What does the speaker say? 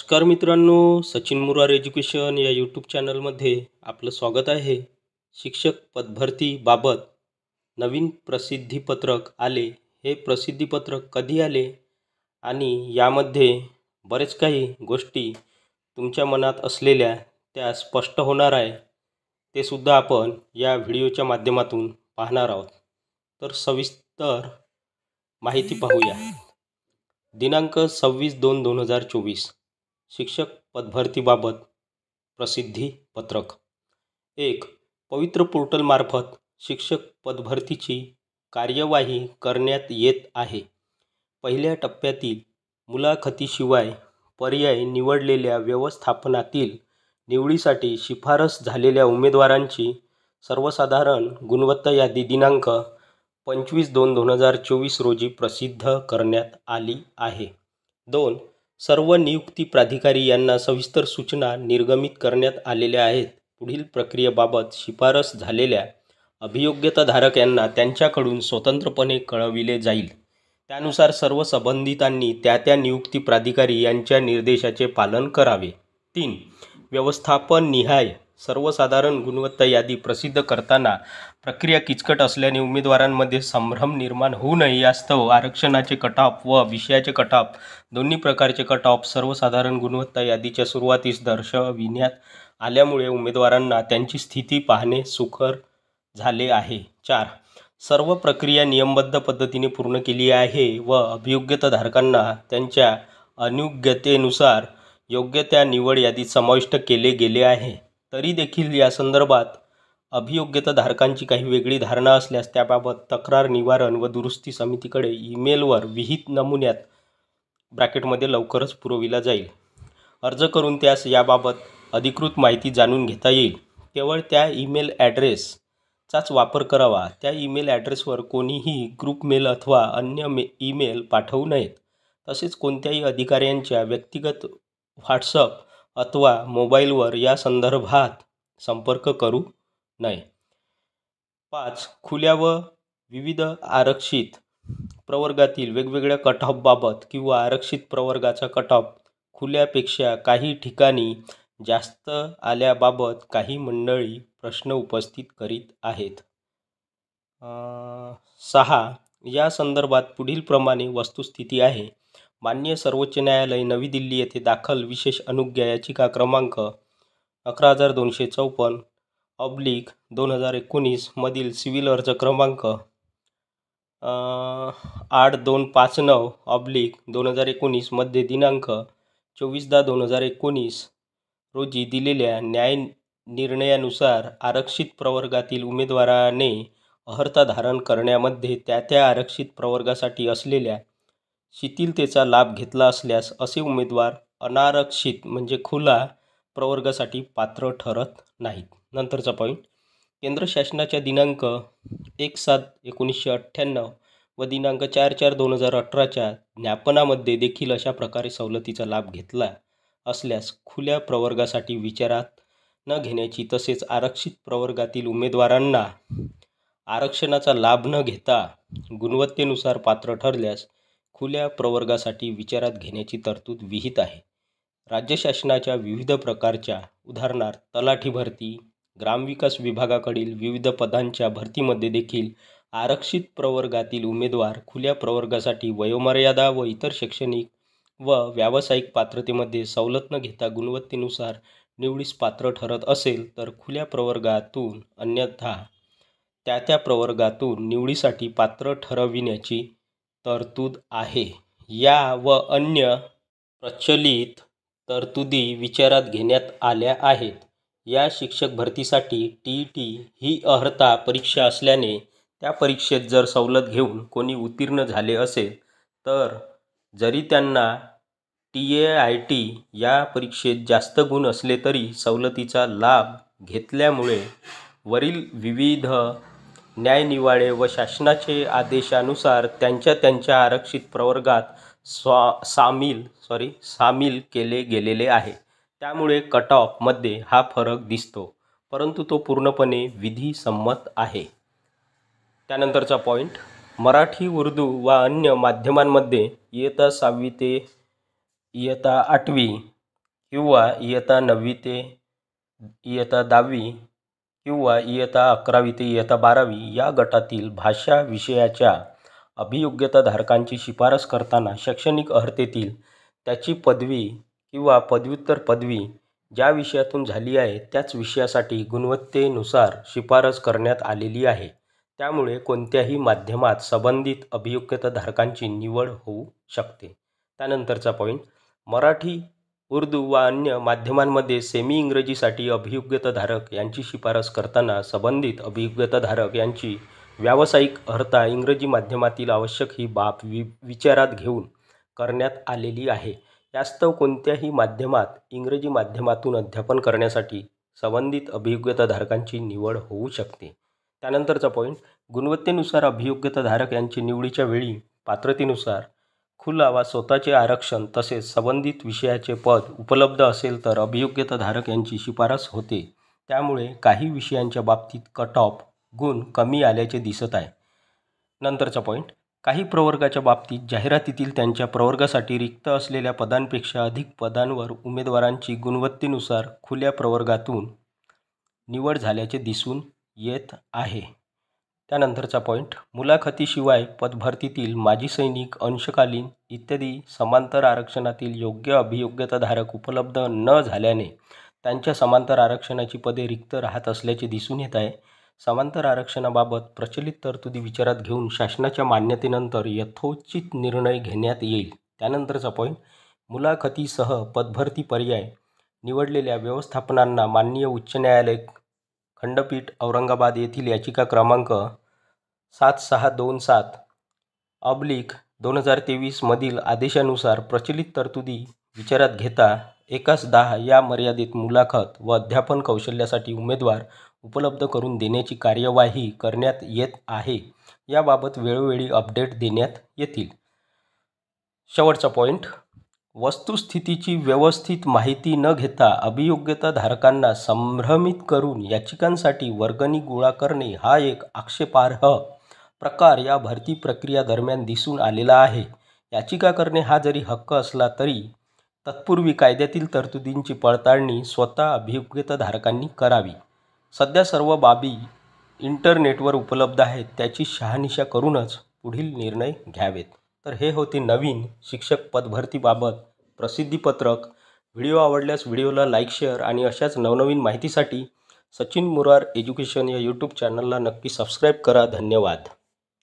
नमस्कार मित्रांनो, सचिन मुरार एज्युकेशन या यूट्यूब चॅनलमध्ये आपलं स्वागत आहे. शिक्षक पदभरतीबाबत नवीन प्रसिद्धीपत्रक आले. हे प्रसिद्धीपत्रक कधी आले आणि यामध्ये बरेच काही गोष्टी तुमच्या मनात असलेल्या त्या स्पष्ट होणार आहे, ते सुद्धा आपण या व्हिडिओच्या माध्यमातून पाहणार आहोत. तर सविस्तर माहिती पाहूया. दिनांक 26/2/2024 शिक्षक पदभरतीबाबत प्रसिद्धीपत्रक. 1. पवित्र पोर्टलमार्फत शिक्षक पदभरतीची कार्यवाही करण्यात येत आहे. पहिल्या टप्प्यातील मुलाखतीशिवाय पर्याय निवडलेल्या व्यवस्थापनातील निवडीसाठी शिफारस झालेल्या उमेदवारांची सर्वसाधारण गुणवत्ता यादी दिनांक 25/2/2024 रोजी प्रसिद्ध करण्यात आली आहे. 2. सर्व नियुक्ती प्राधिकारी यांना सविस्तर सूचना निर्गमित करण्यात आलेल्या आहेत. पुढील प्रक्रियेबाबत शिफारस झालेल्या अभियोग्यताधारक यांना त्यांच्याकडून स्वतंत्रपणे कळविले जाईल. त्यानुसार सर्व संबंधितांनी त्या नियुक्ती प्राधिकारी यांच्या निर्देशाचे पालन करावे. 3. व्यवस्थापन निहाय सर्वसाधारण गुणवत्ता यादी प्रसिद्ध करताना प्रक्रिया किचकट असल्याने उमेदवारांमध्ये संभ्रम निर्माण होऊ नये यास्तव आरक्षणाचे कटऑफ व विषयाचे कटऑफ दोन्ही प्रकारचे कटऑफ सर्वसाधारण गुणवत्ता यादीच्या सुरुवातीस दर्शविण्यात आल्यामुळे उमेदवारांना त्यांची स्थिती पाहणे सुकर झाले आहे. 4. सर्व प्रक्रिया नियमबद्ध पद्धतीने पूर्ण केली आहे व अभियोग्यताधारकांना त्यांच्या अनुयोग्यतेनुसार योग्य त्या निवड यादीत समाविष्ट केले गेले आहे. तरी देखील या संदर्भात अभियोग्यताधारकांची काही वेगळी धारणा असल्यास त्याबाबत तक्रार निवारण व दुरुस्ती समितीकडे ईमेलवर विहित नमुन्यात ब्रॅकेटमध्ये लवकरच पुरविला जाईल. अर्ज करून त्यास याबाबत अधिकृत माहिती जाणून घेता येईल. केवळ त्या ईमेल ॲड्रेसचाच वापर करावा. त्या ईमेल ॲड्रेसवर कोणीही ग्रुप मेल अथवा अन्य ईमेल पाठवू नयेत. तसेच कोणत्याही अधिकाऱ्यांच्या व्यक्तिगत व्हॉट्सअप अथवा मोबाईलवर या संदर्भात संपर्क करू नये. 5. खुल्या व विविध आरक्षित प्रवर्गातील वेगवेगळ्या कटऑफबाबत किंवा आरक्षित प्रवर्गाचा कटऑफ खुल्यापेक्षा काही ठिकाणी जास्त आल्याबाबत काही मंडळी प्रश्न उपस्थित करीत आहेत. 6. या संदर्भात पुढील वस्तुस्थिती आहे. माननीय सर्वोच्च न्यायालय नवी दिल्ली येथे दाखल विशेष अनुज्ञा याचिका क्रमांक 11254/2019 मधील सिव्हिल अर्ज क्रमांक 8259/2019 मध्ये दिनांक 24/10/2019 रोजी दिलेल्या न्याय निर्णयानुसार आरक्षित प्रवर्गातील उमेदवाराने अर्हता धारण करण्यामध्ये त्या आरक्षित प्रवर्गासाठी असलेल्या शिथिलतेचा लाभ घेतला असल्यास असे उमेदवार अनारक्षित म्हणजे खुला प्रवर्गासाठी पात्र ठरत नाहीत. नंतरचा पॉईंट. केंद्र शासनाच्या दिनांक 1/7/1998 व दिनांक 4/4/2018च्या ज्ञापनामध्ये देखील अशा प्रकारे सवलतीचा लाभ घेतला असल्यास खुल्या प्रवर्गासाठी विचारात न घेण्याची तसेच आरक्षित प्रवर्गातील उमेदवारांना आरक्षणाचा लाभ न घेता गुणवत्तेनुसार पात्र ठरल्यास खुल्या प्रवर्गासाठी विचारात घेण्याची तरतूद विहित आहे. राज्य शासनाच्या विविध प्रकारच्या उदाहरणार्थ तलाठी भरती, ग्रामविकास विभागाकडील विविध पदांच्या भरतीमध्ये देखील आरक्षित प्रवर्गातील उमेदवार खुल्या प्रवर्गासाठी वयोमर्यादा व इतर शैक्षणिक व व्यावसायिक पात्रतेमध्ये सवलत न घेता गुणवत्तेनुसार निवडीस पात्र ठरत असेल तर खुल्या प्रवर्गातून अन्यथा त्या प्रवर्गातून निवडीसाठी पात्र ठरविण्याची तरतूद आहे. या व अन्य प्रचलित तरतुदी विचारात घेण्यात आल्या आहेत. या शिक्षक भरतीसाठी TET ही अर्हता परीक्षा असल्याने त्या परीक्षेत जर सवलत घेऊन कोणी उत्तीर्ण झाले असेल तर जरी त्यांना TAIT या परीक्षेत जास्त गुण असले तरी सवलतीचा लाभ घेतल्यामुळे वरील विविध न्यायनिवाडे व शासनाचे आदेशानुसार त्यांच्या आरक्षित प्रवर्गात सामील केले गेलेले आहे. त्यामुळे कटऑफमध्ये हा फरक दिसतो, परंतु तो पूर्णपणे विधिसम्मत आहे. त्यानंतरचा पॉईंट. मराठी, उर्दू व अन्य माध्यमांमध्ये इयत्ता 6वी ते इयत्ता 8वी किंवा इयत्ता 9वी ते इयत्ता 10वी किंवा इयत्ता 11वी ते इयत्ता 12वी या गटातील भाषा विषयाच्या अभियोग्यताधारकांची शिफारस करताना शैक्षणिक अर्हतेतील त्याची पदवी किंवा पदव्युत्तर पदवी ज्या विषयातून झाली आहे त्याच विषयासाठी गुणवत्तेनुसार शिफारस करण्यात आलेली आहे. त्यामुळे कोणत्याही माध्यमात संबंधित अभियोग्यताधारकांची निवड होऊ शकते. त्यानंतरचा पॉईंट, मराठी, उर्दू व अन्य माध्यमांमध्ये सेमी इंग्रजीसाठी अभियोग्यताधारक यांची शिफारस करताना संबंधित अभियोग्यताधारक यांची व्यावसायिक अर्हता इंग्रजी माध्यमातील आवश्यक ही बाब विचारात घेऊन करण्यात आलेली आहे. यास्तव कोणत्याही माध्यमात इंग्रजी माध्यमातून अध्यापन करण्यासाठी संबंधित अभियोग्यताधारकांची निवड होऊ शकते. त्यानंतरचा पॉईंट, गुणवत्तेनुसार अभियोग्यताधारक यांची निवडीच्या वेळी पात्रतेनुसार खुला वा स्वतःचे आरक्षण तसेच संबंधित विषयाचे पद उपलब्ध असेल तर अभियोग्यताधारक यांची शिफारस होते. त्यामुळे काही विषयांच्या बाबतीत कट ऑफ गुण कमी आल्याचे दिसत आहे. नंतरचा पॉईंट, काही प्रवर्गाच्या बाबतीत जाहिरातीतील त्यांच्या प्रवर्गासाठी रिक्त असलेल्या पदांपेक्षा अधिक पदांवर उमेदवारांची गुणवत्तेनुसार खुल्या प्रवर्गातून निवड झाल्याचे दिसून येत आहे. त्यानंतरचा पॉईंट, मुलाखतीशिवाय पदभरतीतील माजी सैनिक, अंशकालीन इत्यादी समांतर आरक्षणातील योग्य अभियोग्यताधारक उपलब्ध न झाल्याने त्यांच्या समांतर आरक्षणाची पदे रिक्त राहत असल्याचे दिसून येत आहे. समांतर आरक्षणाबाबत प्रचलित तरतुदी विचारात घेऊन शासनाच्या मान्यतेनंतर यथोचित निर्णय घेण्यात येईल. त्यानंतरचा पॉईंट, मुलाखतीसह पदभरती पर्याय निवडलेल्या व्यवस्थापनांना माननीय उच्च न्यायालय खंडपीठ औरंगाबाद येथील याचिका क्रमांक 7627/2023 मधील आदेशानुसार प्रचलित तरतुदी विचारात घेता 1/10 या मर्यादेत मुलाखत व अध्यापन कौशल्यासाठी उमेदवार उपलब्ध करून देण्याची कार्यवाही करण्यात येत आहे. याबाबत वेळोवेळी अपडेट देण्यात येतील. शेवटचा पॉईंट, वस्तुस्थितीची व्यवस्थित माहिती न घेता अभियोग्यताधारकांना संभ्रमित करून याचिकांसाठी वर्गणी गोळा करणे हा एक आक्षेपार्ह प्रकार या भरती प्रक्रिया दरम्यान दिसून आलेला आहे. याचिका करणे हा जरी हक्क असला तरी तत्पूर्वी कायद्यातील तरतुदींची पडताळणी स्वतः अभियोग्यताधारकांनी करावी. सध्या सर्व बाबी इंटरनेटवर उपलब्ध आहेत, त्याची शहानिशा करूनच पुढील निर्णय घ्यावेत. तर हे होते नवीन शिक्षक पदभरतीबाबत प्रसिद्धीपत्रक. व्हिडिओ आवडल्यास व्हिडिओला लाईक, शेअर आणि अशाच नवनवीन माहितीसाठी सचिन मुरार एज्युकेशन या यूट्यूब चॅनलला नक्की सबस्क्राईब करा. धन्यवाद.